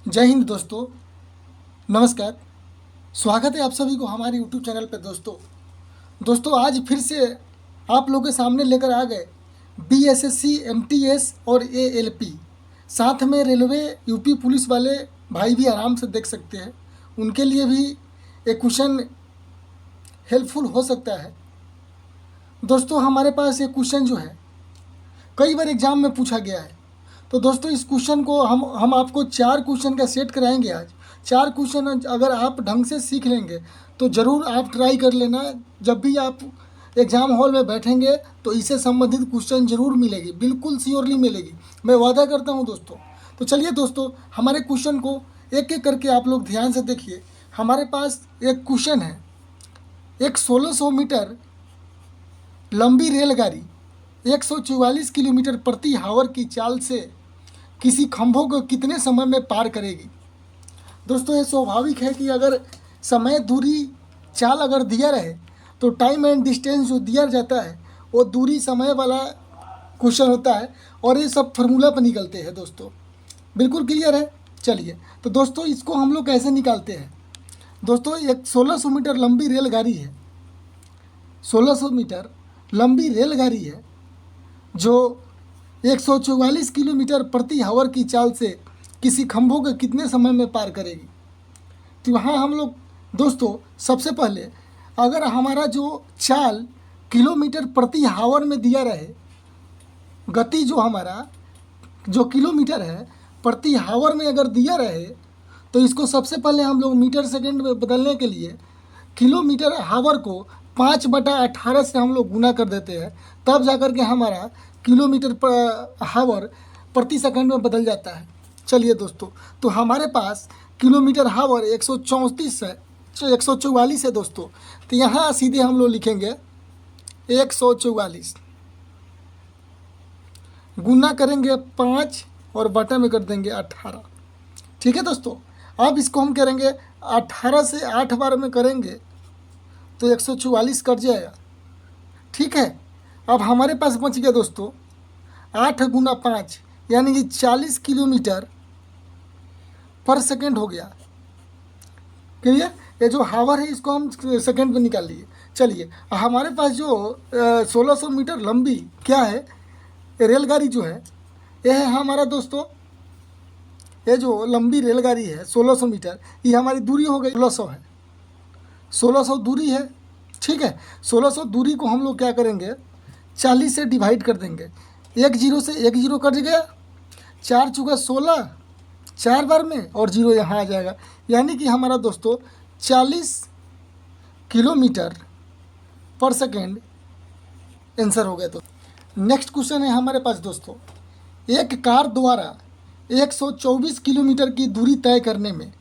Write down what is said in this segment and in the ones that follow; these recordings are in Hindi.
जय हिंद दोस्तों। नमस्कार। स्वागत है आप सभी को हमारे यूट्यूब चैनल पर। दोस्तों आज फिर से आप लोगों के सामने लेकर आ गए बीएसएससी, एमटीएस और एएलपी। साथ में रेलवे, यूपी पुलिस वाले भाई भी आराम से देख सकते हैं। उनके लिए भी एक क्वेश्चन हेल्पफुल हो सकता है। दोस्तों हमारे पास एक क्वेश्चन जो है कई बार एग्ज़ाम में पूछा गया है। तो दोस्तों इस क्वेश्चन को हम आपको 4 क्वेश्चन का सेट कराएंगे आज। 4 क्वेश्चन अगर आप ढंग से सीख लेंगे तो ज़रूर आप ट्राई कर लेना। जब भी आप एग्ज़ाम हॉल में बैठेंगे तो इससे संबंधित क्वेश्चन ज़रूर मिलेगी, बिल्कुल श्योरली मिलेगी, मैं वादा करता हूँ दोस्तों। तो चलिए दोस्तों हमारे क्वेश्चन को एक एक करके आप लोग ध्यान से देखिए। हमारे पास एक क्वेश्चन है, एक 1600 मीटर लंबी रेलगाड़ी 144 किलोमीटर प्रति हावर की चाल से किसी खंभों को कितने समय में पार करेगी। दोस्तों ये स्वाभाविक है कि अगर समय, दूरी, चाल अगर दिया रहे तो टाइम एंड डिस्टेंस जो दिया जाता है वो दूरी समय वाला क्वेश्चन होता है और ये सब फार्मूला पर निकलते हैं दोस्तों। बिल्कुल क्लियर है। चलिए तो दोस्तों इसको हम लोग कैसे निकालते हैं। दोस्तों एक 1600 मीटर लंबी रेलगाड़ी है, 1600 मीटर लंबी रेलगाड़ी है जो 144 किलोमीटर प्रति हावर की चाल से किसी खंभों को कितने समय में पार करेगी। तो वहाँ हम लोग दोस्तों सबसे पहले अगर हमारा जो चाल किलोमीटर प्रति हावर में दिया रहे, गति जो हमारा जो किलोमीटर है प्रति हावर में अगर दिया रहे तो इसको सबसे पहले हम लोग मीटर सेकंड में बदलने के लिए किलोमीटर हावर को 5/18 से हम लोग गुना कर देते हैं, तब जाकर के हमारा किलोमीटर हावर प्रति सेकंड में बदल जाता है। चलिए दोस्तों तो हमारे पास किलोमीटर हावर 134 है, 144 है दोस्तों। तो यहाँ सीधे हम लोग लिखेंगे 144 गुना करेंगे 5 और बटा में कर देंगे 18। ठीक है दोस्तों। अब इसको हम करेंगे 18 से 8 बार में करेंगे तो 144 कट जाएगा। ठीक है। अब हमारे पास बच गया दोस्तों 8 गुना 5 यानी कि 40 किलोमीटर पर सेकेंड हो गया। क्लियर। ये जो हावर है इसको हम सेकेंड में निकाल लिए। चलिए हमारे पास जो 1600 मीटर लंबी क्या है रेलगाड़ी जो है, ये है हमारा दोस्तों, ये जो लंबी रेलगाड़ी है 1600 मीटर, ये हमारी दूरी हो गई 1600 है, 1600 दूरी है। ठीक है। 1600 दूरी को हम लोग क्या करेंगे 40 से डिवाइड कर देंगे। एक जीरो से एक जीरो कट गया, 4 चुका 16, 4 बार में और जीरो यहाँ आ जाएगा, यानी कि हमारा दोस्तों 40 किलोमीटर पर सेकेंड आंसर हो गया। तो नेक्स्ट क्वेश्चन है हमारे पास दोस्तों, एक कार द्वारा 124 किलोमीटर की दूरी तय करने में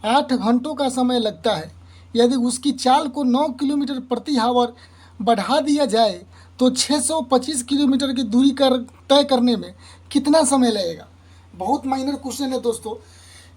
8 घंटों का समय लगता है। यदि उसकी चाल को 9 किलोमीटर प्रति हावर बढ़ा दिया जाए तो 625 किलोमीटर की दूरी तय करने में कितना समय लगेगा। बहुत माइनर क्वेश्चन है दोस्तों।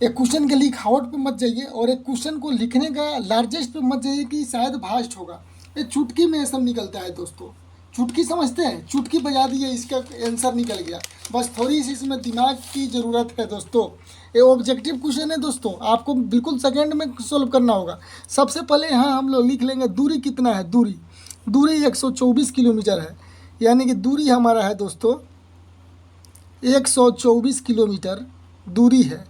एक क्वेश्चन के लिखावट पे मत जाइए और एक क्वेश्चन को लिखने का लार्जेस्ट पे मत जाइए कि शायद भास्ट होगा। ये चुटकी में सब निकलता है दोस्तों। चुटकी समझते हैं, चुटकी बजा दी है, इसका आंसर निकल गया। बस थोड़ी सी इसमें दिमाग की ज़रूरत है दोस्तों। ये ऑब्जेक्टिव क्वेश्चन है दोस्तों, आपको बिल्कुल सेकंड में सोल्व करना होगा। सबसे पहले यहाँ हम लोग लिख लेंगे दूरी कितना है। दूरी 124 किलोमीटर है, यानी कि दूरी हमारा है दोस्तों 124 किलोमीटर दूरी है।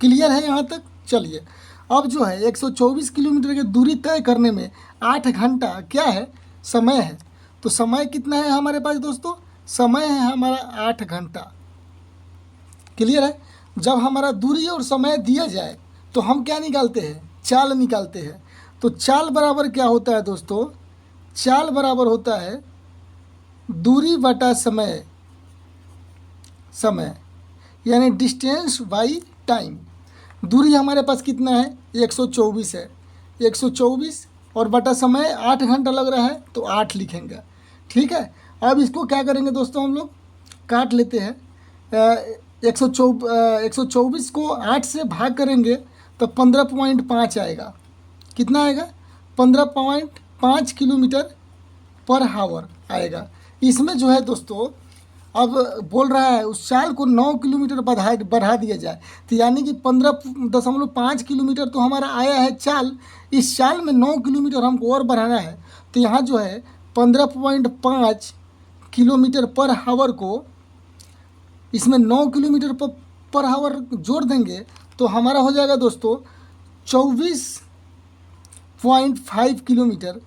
क्लियर है यहाँ तक। चलिए अब जो है 124 किलोमीटर की दूरी तय करने में 8 घंटा क्या है समय है। तो समय कितना है हमारे पास दोस्तों, समय है हमारा 8 घंटा। क्लियर है। जब हमारा दूरी और समय दिया जाए तो हम क्या निकालते हैं, चाल निकालते हैं। तो चाल बराबर क्या होता है दोस्तों, चाल बराबर होता है दूरी बटा समय, समय यानी डिस्टेंस बाई टाइम। दूरी हमारे पास कितना है 124 है, 124 और बटा समय 8 घंटा लग रहा है तो 8 लिखेंगे। ठीक है। अब इसको क्या करेंगे दोस्तों, हम लोग काट लेते हैं। 124 को 8 से भाग करेंगे तो 15.5 आएगा। कितना आएगा 15.5 किलोमीटर पर हावर आएगा। इसमें जो है दोस्तों अब बोल रहा है उस चाल को 9 किलोमीटर बढ़ा दिया जाए, तो यानी कि 15.5 किलोमीटर तो हमारा आया है चाल। इस चाल में 9 किलोमीटर हमको और बढ़ाना है, तो यहाँ जो है 15.5 किलोमीटर पर हावर को इसमें 9 किलोमीटर पर हावर जोड़ देंगे तो हमारा हो जाएगा दोस्तों 24.5 किलोमीटर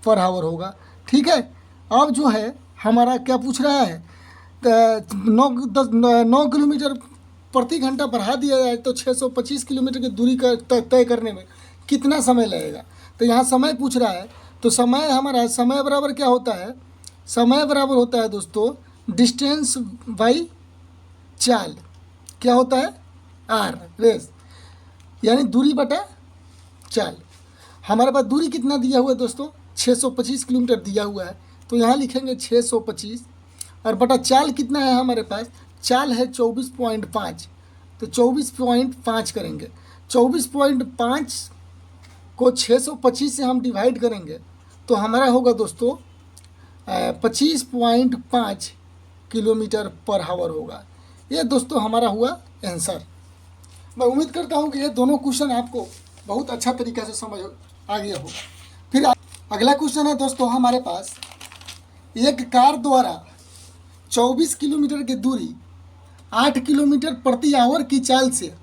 पर हावर होगा। ठीक है, अब जो है हमारा क्या पूछ रहा है, 9 किलोमीटर प्रति घंटा बढ़ा दिया जाए तो 625 किलोमीटर की दूरी का तय करने में कितना समय लगेगा। तो यहाँ समय पूछ रहा है, तो समय हमारा समय बराबर क्या होता है, समय बराबर होता है दोस्तों डिस्टेंस बाई चाल। क्या होता है, आर रेस, यानी दूरी बटा चाल। हमारे पास दूरी कितना दिया हुआ है दोस्तों, 625 किलोमीटर दिया हुआ है, तो यहाँ लिखेंगे 625 और बटा चाल कितना है हमारे पास, चाल है 24.5, तो 24.5 करेंगे। 24.5 को 625 से हम डिवाइड करेंगे तो हमारा होगा दोस्तों 25.5 किलोमीटर पर हावर होगा। ये दोस्तों हमारा हुआ आंसर। मैं उम्मीद करता हूँ कि ये दोनों क्वेश्चन आपको बहुत अच्छा तरीक़े से समझ आ गया होगा। फिर अगला क्वेश्चन है दोस्तों हमारे पास, एक कार द्वारा 24 किलोमीटर की दूरी 8 किलोमीटर प्रति आवर की चाल से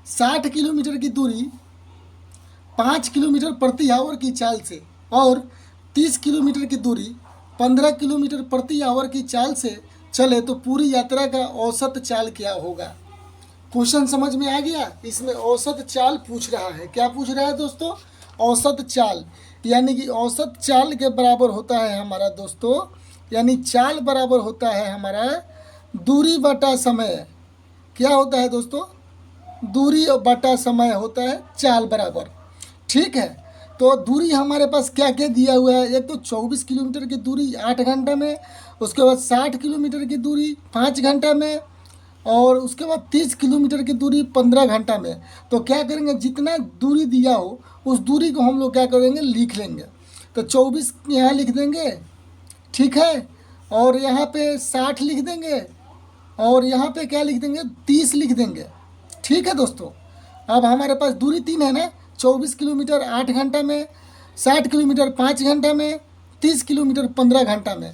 60 किलोमीटर की दूरी 5 किलोमीटर प्रति आवर की चाल से और 30 किलोमीटर की दूरी 15 किलोमीटर प्रति आवर की चाल से चले तो पूरी यात्रा का औसत चाल क्या होगा। क्वेश्चन समझ में आ गया। इसमें औसत चाल पूछ रहा है। क्या पूछ रहा है दोस्तों, औसत चाल, यानी कि औसत चाल के बराबर होता है हमारा दोस्तों, यानी चाल बराबर होता है हमारा दूरी बटा समय। क्या होता है दोस्तों, दूरी बटा समय होता है चाल बराबर। ठीक है, तो दूरी हमारे पास क्या क्या दिया हुआ है, एक तो 24 किलोमीटर की दूरी 8 घंटा में, उसके बाद 60 किलोमीटर की दूरी 5 घंटा में, और उसके बाद 30 किलोमीटर की दूरी 15 घंटा में। तो क्या करेंगे, जितना दूरी दिया हो उस दूरी को हम लोग क्या करेंगे, लिख लेंगे। तो 24 यहाँ लिख देंगे, ठीक है, और यहाँ पे 60 लिख देंगे, और यहाँ पे क्या लिख देंगे, 30 लिख देंगे। ठीक है दोस्तों, अब हमारे पास दूरी 3 है ना, 24 किलोमीटर 8 घंटा में, 60 किलोमीटर 5 घंटा में, 30 किलोमीटर 15 घंटा में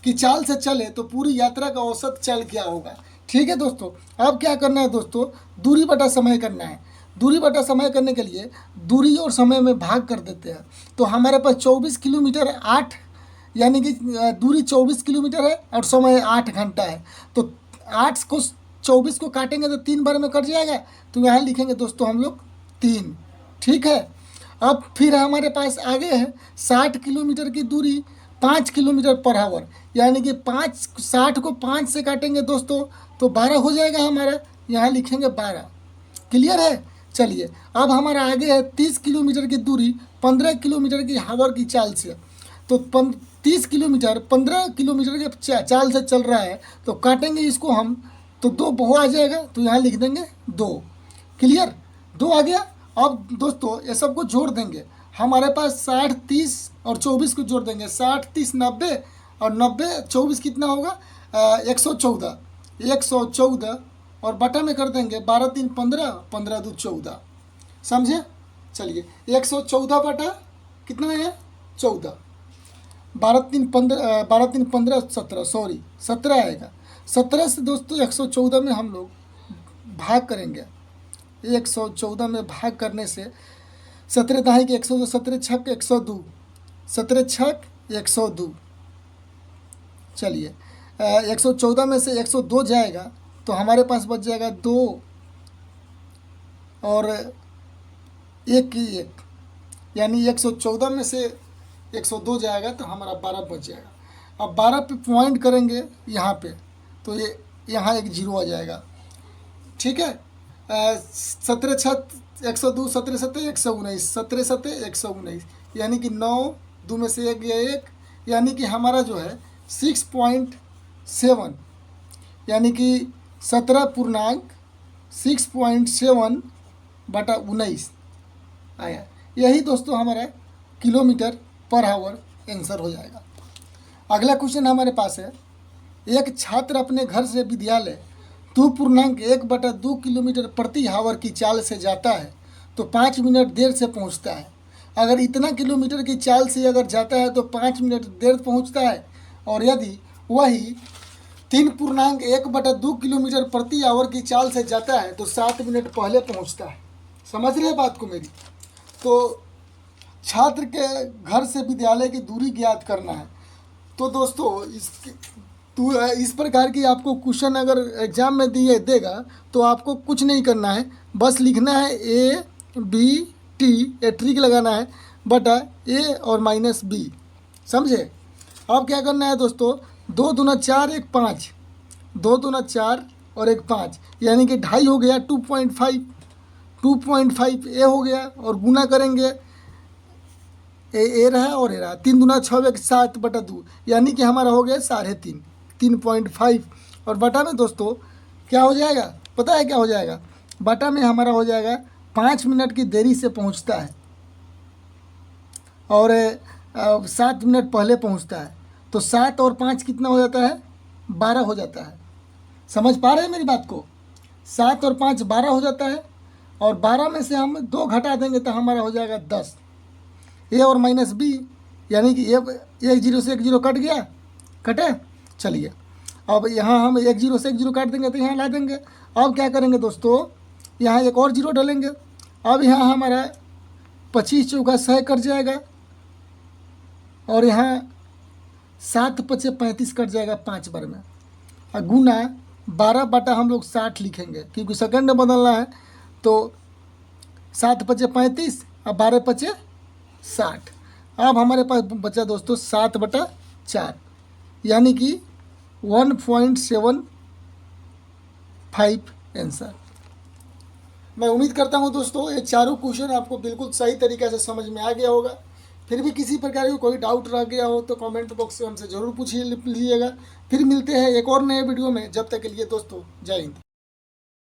की चाल से चले तो पूरी यात्रा का औसत चाल क्या होगा। ठीक है दोस्तों, अब क्या करना है दोस्तों, दूरी बटा समय करना है। दूरी बटा समय करने के लिए दूरी और समय में भाग कर देते हैं। तो हमारे पास 24 किलोमीटर 8, यानी कि दूरी 24 किलोमीटर है और समय 8 घंटा है। तो 8 को 24 को काटेंगे तो 3 बार में कट जाएगा, तो यहाँ लिखेंगे दोस्तों हम लोग 3। ठीक है, अब फिर हमारे पास आगे है 60 किलोमीटर की दूरी 5 किलोमीटर पर आवर, यानी कि 60 को 5 से काटेंगे दोस्तों तो 12 हो जाएगा हमारा, यहाँ लिखेंगे 12। क्लियर है। चलिए, अब हमारा आगे है 30 किलोमीटर की दूरी 15 किलोमीटर की हावर की चाल से। तो 30 किलोमीटर 15 किलोमीटर के चाल से चल रहा है, तो काटेंगे इसको हम तो 2 बहु आ जाएगा, तो यहाँ लिख देंगे 2। क्लियर, 2 आ गया। अब दोस्तों ये सबको जोड़ देंगे, हमारे पास 60 30 और 24 को जोड़ देंगे, 60 30 90 और 90 24 कितना होगा, 114। 114 और बटा में कर देंगे 12 3 15, 15 2 14। समझे। चलिए, 114 बटा कितना है 14, 12 3 15, 12 3 15 17, सॉरी 17 आएगा। 17 से दोस्तों 114 में हम लोग भाग करेंगे। 114 में भाग करने से 17 दाएँ के 102, 17 छक 102, 17 छक 102। चलिए, 114 में से 102 जाएगा तो हमारे पास बच जाएगा 2 और 1 की 1, यानी 114 में से 102 जाएगा तो हमारा 12 बच जाएगा। अब 12 पे पॉइंट करेंगे यहाँ पे, तो ये यहाँ एक 0 आ जाएगा। ठीक है, 17 छक 102, 17 सत्ते 119, 17 सत्ते 119, यानी कि 9 2 में से 1 गया 1, यानी कि हमारा जो है 6.7, यानी कि 17.6.7 बटा 19 आया। यही दोस्तों हमारा किलोमीटर पर आवर आंसर हो जाएगा। अगला क्वेश्चन हमारे पास है, एक छात्र अपने घर से विद्यालय 2.1/2 किलोमीटर प्रति हावर की चाल से जाता है तो 5 मिनट देर से पहुंचता है। अगर इतना किलोमीटर की चाल से अगर जाता है तो 5 मिनट देर पहुंचता है, और यदि वही 3.1/2 किलोमीटर प्रति आवर की चाल से जाता है तो 7 मिनट पहले पहुंचता है। समझ रहे बात को मेरी? तो छात्र के घर से विद्यालय की दूरी ज्ञात करना है। तो दोस्तों इस प्रकार की आपको क्वेश्चन अगर एग्ज़ाम में देगा तो आपको कुछ नहीं करना है, बस लिखना है A/B/T, ए ट्रिक लगाना है, बटा A और माइनस B। समझे? अब क्या करना है दोस्तों, 2 दूना 4 1 5, 2 दूना 4 और 1 5, यानी कि 2.5 हो गया, 2.5 A हो गया, और गुना करेंगे ए रहा और ए रहा, 3 दूना 6 1 7/2, यानी कि हमारा हो गया 3.5, 3.5। और बटा में दोस्तों क्या हो जाएगा, पता है क्या हो जाएगा? बटा में हमारा हो जाएगा 5 मिनट की देरी से पहुंचता है और 7 मिनट पहले पहुंचता है, तो 7 और 5 कितना हो जाता है? 12 हो जाता है। समझ पा रहे हैं मेरी बात को? 7 और 5 12 हो जाता है, और 12 में से हम 2 घटा देंगे तो हमारा हो जाएगा 10। ए और माइनस B, यानी कि एक 0 से 1 0 कट गया, कटे। चलिए अब यहाँ हम 1 0 से 1 0 काट देंगे तो यहाँ ला देंगे। अब क्या करेंगे दोस्तों, यहाँ एक और 0 डालेंगे। अब यहाँ हमारा 25 चौका 100 कट जाएगा, और यहाँ 7 5 35 कट जाएगा 5 बार में, और गुना 12 बटा हम लोग 60 लिखेंगे क्योंकि सेकंड में बदलना है। तो 7 5 35 और 12 5 60। अब हमारे पास बचा दोस्तों 7/4, यानी कि 1.75 आंसर। मैं उम्मीद करता हूं दोस्तों ये चारों क्वेश्चन आपको बिल्कुल सही तरीके से समझ में आ गया होगा। फिर भी किसी प्रकार की कोई डाउट रह गया हो तो कमेंट बॉक्स से हमसे ज़रूर पूछ लीजिएगा। फिर मिलते हैं एक और नए वीडियो में, जब तक के लिए दोस्तों जय हिंद।